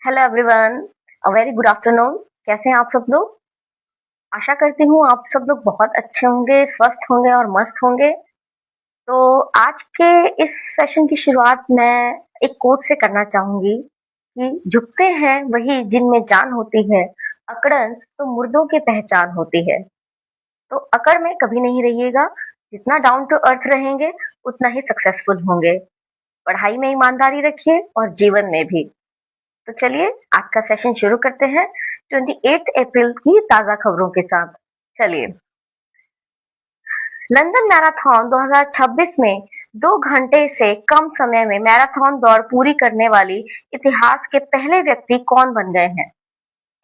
Hello everyone, a very good afternoon. कैसे हैं आप सब लोग? आशा करती हूँ आप सब लोग बहुत अच्छे होंगे, स्वस्थ होंगे और मस्त होंगे। तो आज के इस सेशन की शुरुआत मैं एक कोट से करना चाहूंगी कि झुकते हैं वही जिनमें जान होती है, अकड़न तो मुर्दों की पहचान होती है। तो अकड़ में कभी नहीं रहिएगा। जितना डाउन टू अर्थ रहेंगे उतना ही सक्सेसफुल होंगे। पढ़ाई में ईमानदारी रखिए और जीवन में भी। तो चलिए आज का सेशन शुरू करते हैं 28 अप्रैल की ताजा खबरों के साथ। चलिए, लंदन मैराथन 2026 में 2 घंटे से कम समय में मैराथन दौड़ पूरी करने वाली इतिहास के पहले व्यक्ति कौन बन गए हैं?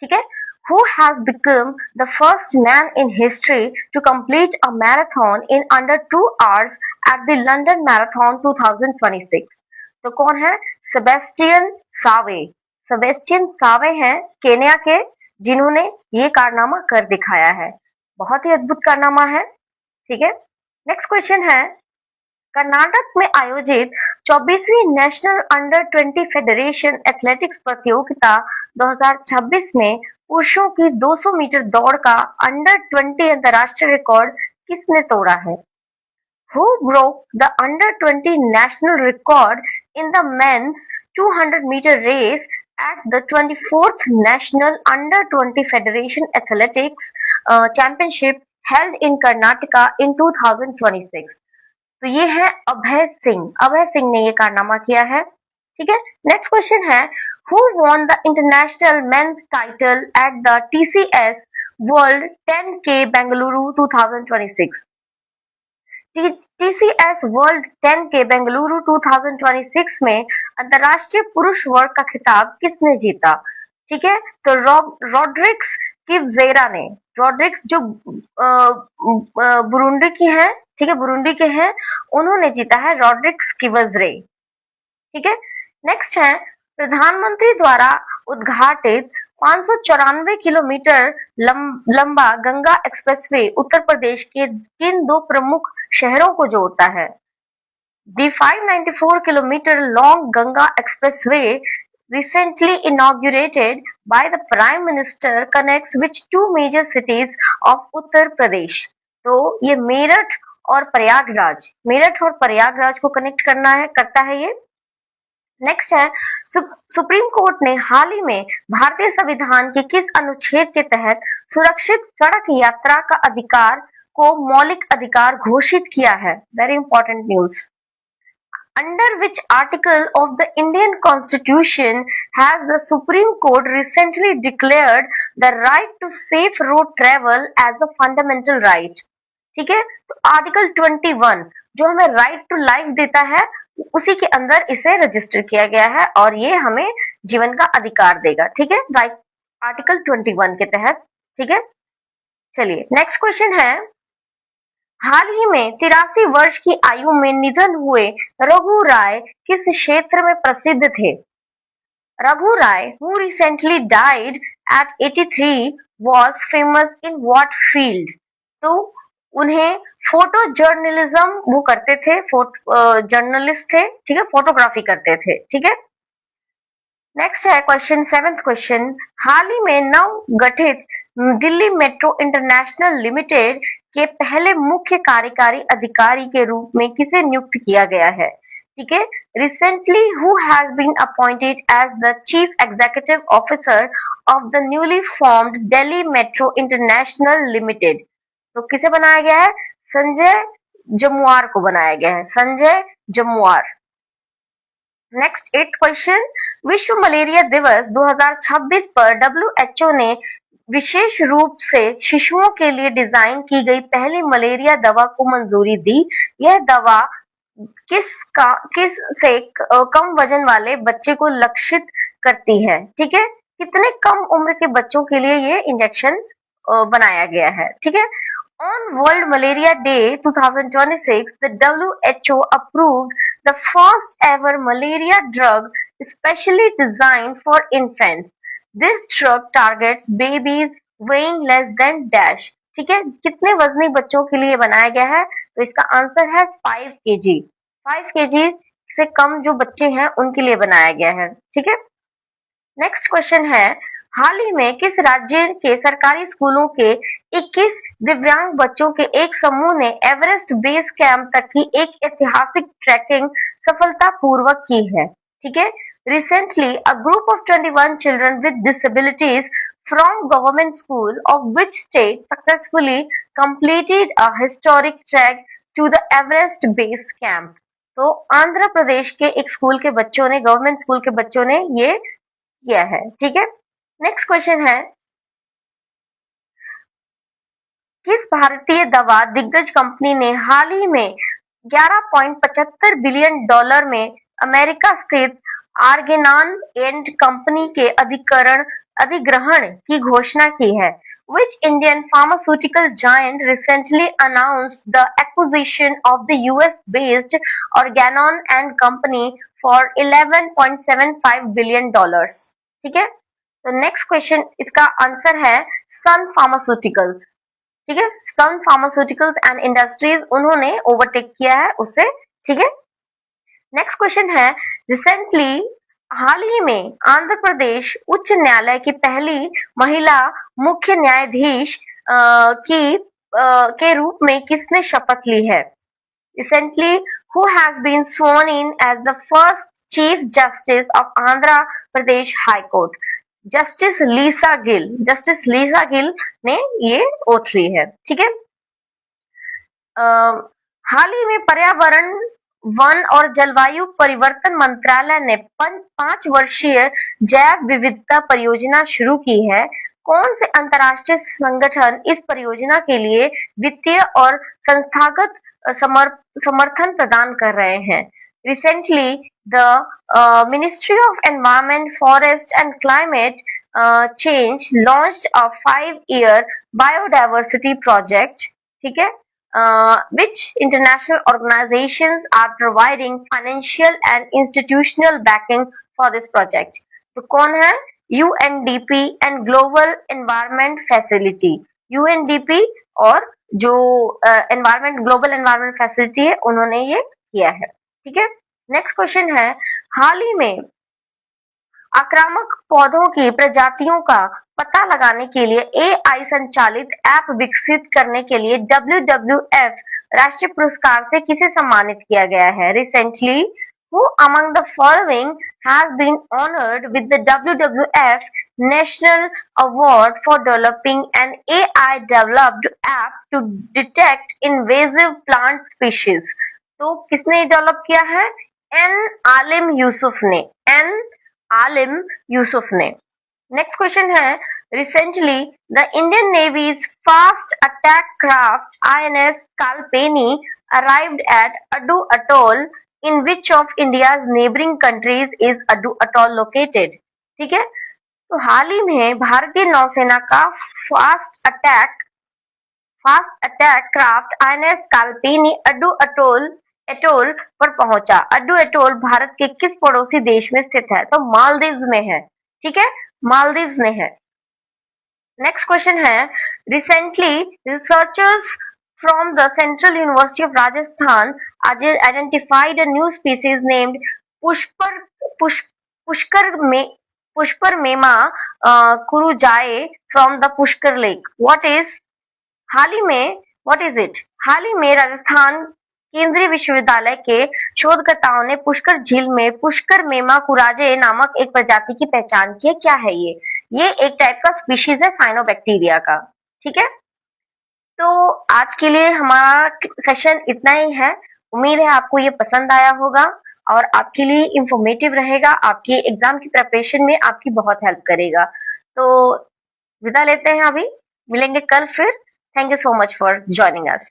ठीक है। Who has become the first man in history to complete a marathon in under 2 hours at the London Marathon 2026? तो कौन है? सेबेस्टियन सावे। सेबेस्टियन सावे हैं केन्या के, जिन्होंने ये कारनामा कर दिखाया है। बहुत ही अद्भुत कारनामा है। ठीक है। नेक्स्ट क्वेश्चन है, कर्नाटक में आयोजित 24वीं नेशनल अंडर 20 फेडरेशन एथलेटिक्स प्रतियोगिता 2026 में पुरुषों की 200 मीटर दौड़ का अंडर 20 अंतर्राष्ट्रीय रिकॉर्ड किसने तोड़ा है? Who broke the under 20 national record in the men's 200-meter race at the 24th National Under 20 Federation Athletics Championship held in Karnataka in 2026? तो ये है अभय सिंह। अभय सिंह ने ये कारनामा किया है। ठीक है। नेक्स्ट क्वेश्चन है, who won the international men's title at the TCS world 10K Bengaluru 2026? TCS world 10K Bengaluru 2026 में अंतरराष्ट्रीय पुरुष वर्ग का खिताब किसने जीता? ठीक है। तो रॉड्रिक्स किवजेरा ने। रॉड्रिक्स जो बुरुंडी की है, ठीक है, बुरुंडी के हैं, उन्होंने जीता है, रॉड्रिक्स किवजरे। ठीक है। नेक्स्ट है, प्रधानमंत्री द्वारा उद्घाटित 594 किलोमीटर लंबा गंगा एक्सप्रेसवे उत्तर प्रदेश के किन दो प्रमुख शहरों को जोड़ता है? The 594 kilometer long Ganga Expressway, recently inaugurated by the Prime Minister, connects which two major cities of Uttar Pradesh? तो ये मेरठ और प्रयागराज को कनेक्ट करता है ये। नेक्स्ट है, सुप्रीम कोर्ट ने हाल ही में भारतीय संविधान के किस अनुच्छेद के तहत सुरक्षित सड़क यात्रा का अधिकार को मौलिक अधिकार घोषित किया है? Very important news. Under which article of the Indian Constitution has the Supreme Court recently declared the right to safe road travel as a fundamental right? ठीक है। तो आर्टिकल 21 जो हमें राइट टू लाइफ देता है, उसी के अंदर इसे रजिस्टर किया गया है और ये हमें जीवन का अधिकार देगा। ठीक है, राइट, आर्टिकल 21 के तहत। ठीक है। चलिए, नेक्स्ट क्वेश्चन है, हाल ही में 83 वर्ष की आयु में निधन हुए रघु राय किस क्षेत्र में प्रसिद्ध थे? रघु राय, who recently died at 83, was famous in what field? तो उन्हें फोटो जर्नलिज्म वो करते थे, जर्नलिस्ट थे। ठीक है, फोटोग्राफी करते थे। ठीक है। नेक्स्ट है क्वेश्चन, सेवेंथ क्वेश्चन, हाल ही में नव गठित दिल्ली मेट्रो इंटरनेशनल लिमिटेड के पहले मुख्य कार्यकारी अधिकारी के रूप में किसे नियुक्त किया गया है? ठीक है, recently who has been appointed as the chief executive officer of the newly formed Delhi metro international limited? तो किसे बनाया गया है? संजय जमुआर को बनाया गया है, Sanjay Jamuar. Next, eight question, विश्व मलेरिया दिवस 2026 पर डब्ल्यूएचओ ने विशेष रूप से शिशुओं के लिए डिजाइन की गई पहली मलेरिया दवा को मंजूरी दी। यह दवा किस से कम वजन वाले बच्चे को लक्षित करती है? ठीक है, कितने कम उम्र के बच्चों के लिए ये इंजेक्शन बनाया गया है? ठीक है। On World Malaria Day 2026, the WHO approved the first ever malaria drug specially designed for infants. This drug targets babies weighing less than dash. ठीक है, कितने वजनी बच्चों के लिए बनाया गया है? तो इसका आंसर है 5 kg। 5 kg से कम जो बच्चे हैं उनके लिए बनाया गया है। ठीक है। नेक्स्ट क्वेश्चन है, हाल ही में किस राज्य के सरकारी स्कूलों के 21 दिव्यांग बच्चों के एक समूह ने एवरेस्ट बेस कैंप तक की एक ऐतिहासिक ट्रैकिंग सफलतापूर्वक की है? ठीक है। Recently, a group of 21 children with disabilities from government school of which state successfully completed a historic trek to the Everest Base Camp. तो आंध्र प्रदेश के एक स्कूल के बच्चों ने, गवर्नमेंट स्कूल के बच्चों ने ये किया है। ठीक है। नेक्स्ट क्वेश्चन है, किस भारतीय दवा दिग्गज कंपनी ने हाल ही में 11.75 बिलियन डॉलर में अमेरिका स्थित आर्गेनॉन एंड कंपनी के अधिग्रहण की घोषणा की है? Which Indian pharmaceutical giant recently announced the acquisition of the US-based Organon and Company for $11.75 billion? ठीक है। तो नेक्स्ट क्वेश्चन, इसका आंसर है सन फार्मास्यूटिकल्स। ठीक है, सन फार्मास्यूटिकल्स एंड इंडस्ट्रीज उन्होंने ओवरटेक किया है उससे। ठीक है। नेक्स्ट क्वेश्चन है, रिसेंटली हाल ही में आंध्र प्रदेश उच्च न्यायालय की पहली महिला मुख्य न्यायाधीश के रूप में किसने शपथ ली है? Recently, who has been sworn in as the first Chief Justice of Andhra Pradesh High Court? Justice Lisa Gill ने ये ओथ ली है। ठीक है। हाल ही में पर्यावरण, वन और जलवायु परिवर्तन मंत्रालय ने 5 वर्षीय जैव विविधता परियोजना शुरू की है। कौन से अंतर्राष्ट्रीय संगठन इस परियोजना के लिए वित्तीय और संस्थागत समर्थन प्रदान कर रहे हैं? Recently, the Ministry of Environment, Forest and Climate Change launched a 5-year biodiversity project, ठीक है, which international organizations are providing financial and institutional backing for this project. तो कौन है? UNDP and Global Environment Facility. UNDP और जो global environment facility है उन्होंने ये किया है। ठीक है। नेक्स्ट क्वेश्चन है, हाल ही में आक्रामक पौधों की प्रजातियों का पता लगाने के लिए AI संचालित ऐप विकसित करने के लिए WWF राष्ट्रीय पुरस्कार से किसे सम्मानित किया गया है? Recently, who among the following has been honored with the WWF National Award for developing an AI developed app to detect invasive plant species? तो किसने डेवलप किया है? आलिम यूसुफ ने। नेक्स्ट क्वेश्चन है, recently the Indian navy's fast attack craft INS Kalpeni arrived at Adu Atoll. In which of India's neighboring countries is Adu Atoll located? ठीक है। तो हाल ही में भारतीय नौसेना का fast attack craft INS Kalpeni Addu atoll पर पहुंचा। अड्डू एटोल भारत के किस पड़ोसी देश में स्थित है? तो मालदीव्स में है। ठीक है, मालदीव्स में है। नेक्स्ट क्वेश्चन है, recently researchers from the Central University of Rajasthan identified a new species named Pushkar Mema kurujae from the Pushkar Lake. What is it? हाल ही में राजस्थान केंद्रीय विश्वविद्यालय के शोधकर्ताओं ने पुष्कर झील में पुष्कर मेमा कुराजे नामक एक प्रजाति की पहचान की है। क्या है ये? ये एक टाइप का स्पीशीज है साइनोबैक्टीरिया का। ठीक है। तो आज के लिए हमारा सेशन इतना ही है। उम्मीद है आपको ये पसंद आया होगा और आपके लिए इंफॉर्मेटिव रहेगा, आपके एग्जाम की प्रिपरेशन में आपकी बहुत हेल्प करेगा। तो विदा लेते हैं, अभी मिलेंगे कल फिर। Thank you so much for joining us.